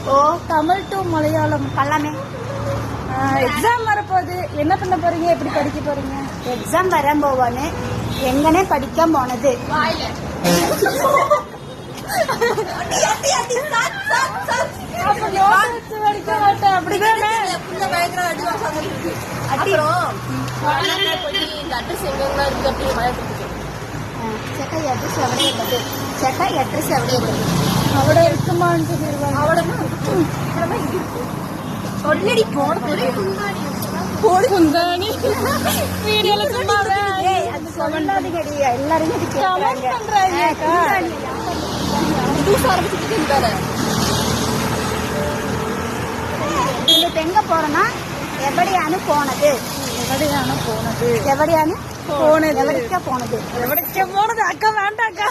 ஓ Tamil to Malayalam எல்லாமே. Exam வரப்போகுது, என்ன பண்ண போறீங்க, எப்படி படிக்க போறீங்க? எக்ஸாம் வரான் போவான்னு எங்கனே படிக்க போனது. അവിടെ இருக்குமான்னு சொல்லிடுவாங்க. ஆல்ரெடி போன குந்தாணி வீடியோல சொன்னாங்க. அது சொல்லாதீங்கடி, எல்லாரும் கமெண்ட் பண்றாங்க. இப்ப எங்க போறோம்னா எவடியானு போனது. எவடியான போனது? எவடியானு போனது. எவடிக்கா போனது? எவடிக்க போனது? அக்கா வேண்டாம் அக்கா.